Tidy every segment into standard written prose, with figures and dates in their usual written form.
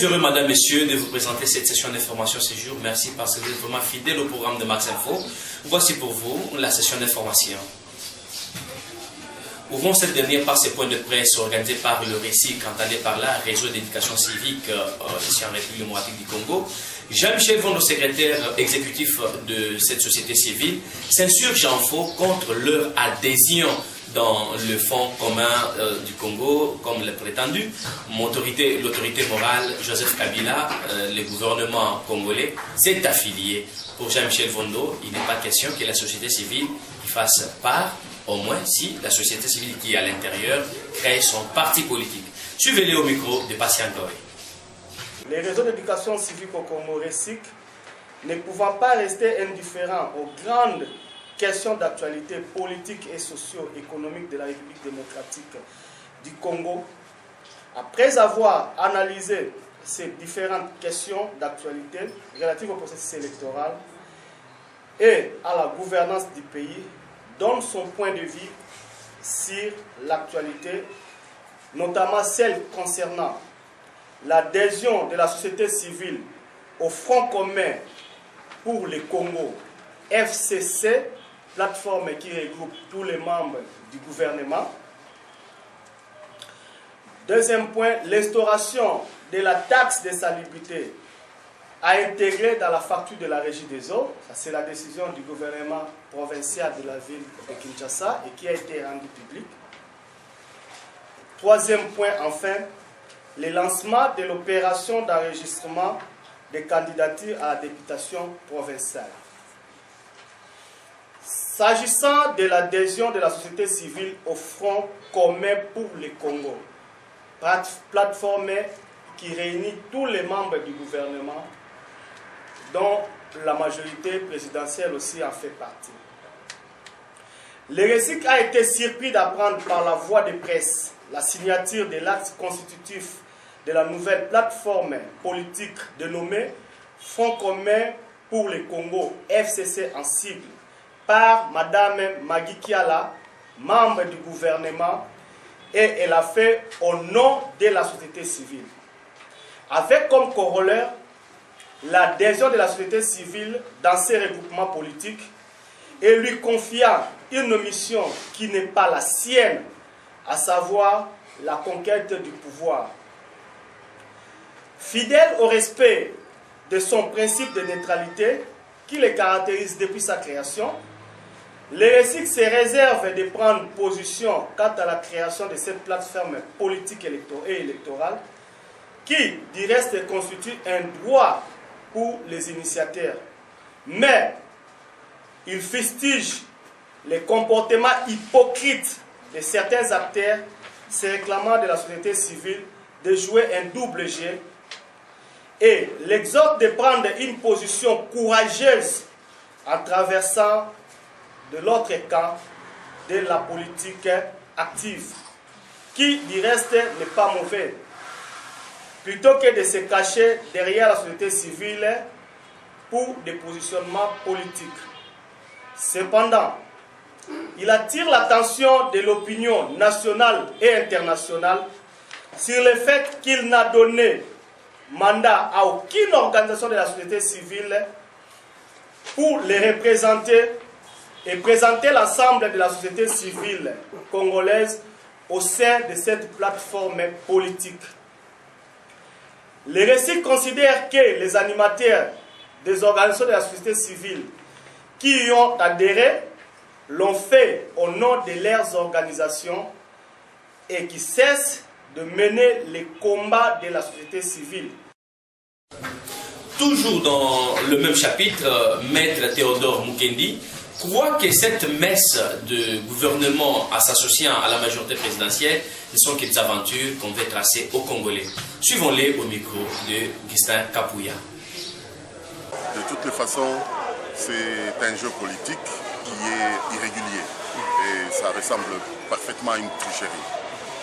heureux, madame, messieurs, de vous présenter cette session d'information ce jour. Merci parce que vous êtes vraiment fidèles au programme de Max Info. Voici pour vous la session d'information. Ouvrons cette dernière par ces points de presse organisés par le RECIC, entendez par là, Réseau d'éducation civique ici en République démocratique du Congo. Jean-Michel Vondo, secrétaire exécutif de cette société civile, s'insurge en faux contre leur adhésion dans le Fonds commun du Congo, comme le prétendu. L'autorité morale, Joseph Kabila, le gouvernement congolais, s'est affilié. Pour Jean-Michel Vondo, il n'est pas question que la société civile fasse part, au moins si la société civile qui est à l'intérieur crée son parti politique. Suivez-les au micro de Patient Goré. Les réseaux d'éducation civique au Congo RECIC, ne pouvant pas rester indifférents aux grandes questions d'actualité politique et socio-économique de la République démocratique du Congo, après avoir analysé ces différentes questions d'actualité relatives au processus électoral et à la gouvernance du pays, donne son point de vue sur l'actualité, notamment celle concernant l'adhésion de la société civile au Front commun pour le Congo, FCC, plateforme qui regroupe tous les membres du gouvernement. Deuxième point, l'instauration de la taxe de salubrité à intégrer dans la facture de la régie des eaux. C'est la décision du gouvernement provincial de la ville de Kinshasa et qui a été rendue publique. Troisième point, enfin, le lancement de l'opération d'enregistrement des candidatures à la députation provinciale. S'agissant de l'adhésion de la société civile au Front commun pour le Congo, plateforme qui réunit tous les membres du gouvernement, dont la majorité présidentielle aussi en fait partie. Le RECIC a été surpris d'apprendre par la voie de presse la signature de l'acte constitutif de la nouvelle plateforme politique dénommée Front commun pour le Congo, FCC en sigle, par Madame Magui Kiala, membre du gouvernement, et elle a fait au nom de la société civile. Avec comme corollaire l'adhésion de la société civile dans ces regroupements politiques et lui confiant une mission qui n'est pas la sienne, à savoir la conquête du pouvoir. Fidèle au respect de son principe de neutralité qui le caractérise depuis sa création, le RECIC se réserve de prendre position quant à la création de cette plateforme politique et électorale qui, du reste, constitue un droit pour les initiateurs. Mais il fustige les comportements hypocrites de certains acteurs se réclamant de la société civile de jouer un double jeu et l'exhorte de prendre une position courageuse en traversant de l'autre camp de la politique active, qui du reste n'est pas mauvais. Plutôt que de se cacher derrière la société civile pour des positionnements politiques. Cependant, il attire l'attention de l'opinion nationale et internationale sur le fait qu'il n'a donné mandat à aucune organisation de la société civile pour les représenter et présenter l'ensemble de la société civile congolaise au sein de cette plateforme politique. Le RECIC considère que les animateurs des organisations de la société civile qui y ont adhéré l'ont fait au nom de leurs organisations et qui cessent de mener les combats de la société civile. Toujours dans le même chapitre, Maître Théodore Mukendi croit que cette messe de gouvernement en s'associant à la majorité présidentielle ne sont que des aventures qu'on veut tracer aux Congolais. Suivons-les au micro de Gustin Kapouya. De toutes les façons, c'est un jeu politique qui est irrégulier et ça ressemble parfaitement à une tricherie.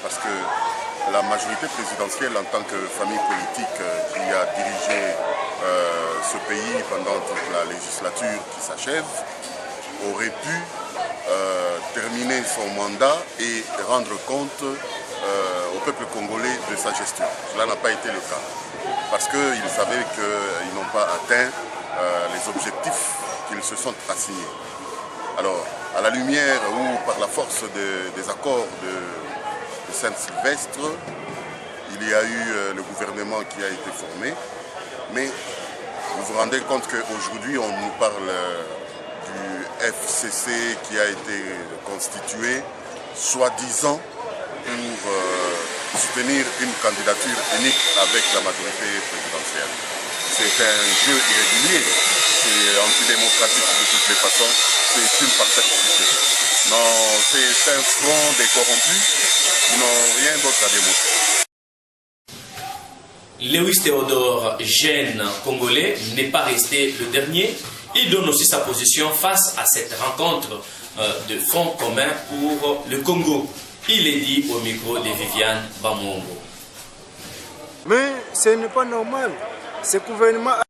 Parce que la majorité présidentielle en tant que famille politique qui a dirigé ce pays pendant toute la législature qui s'achève aurait pu terminer son mandat et rendre compte au peuple congolais de sa gestion. Cela n'a pas été le cas. parce qu'ils savaient qu'ils n'ont pas atteint les objectifs qu'ils se sont assignés. Alors, à la lumière ou par la force des accords de Saint-Sylvestre, il y a eu le gouvernement qui a été formé, mais vous vous rendez compte qu'aujourd'hui on nous parle du FCC qui a été constitué, soi-disant pour soutenir une candidature unique avec la majorité présidentielle. C'est un jeu irrégulier, c'est antidémocratique de toutes les façons, c'est une parfaite publicité. Non, c'est un front des corrompus qui n'ont rien d'autre à démontrer. Lewis Théodore, jeune congolais, n'est pas resté le dernier. Il donne aussi sa position face à cette rencontre de front commun pour le Congo. Il est dit au micro de Viviane Bamongo. Mais ce n'est pas normal. Ce gouvernement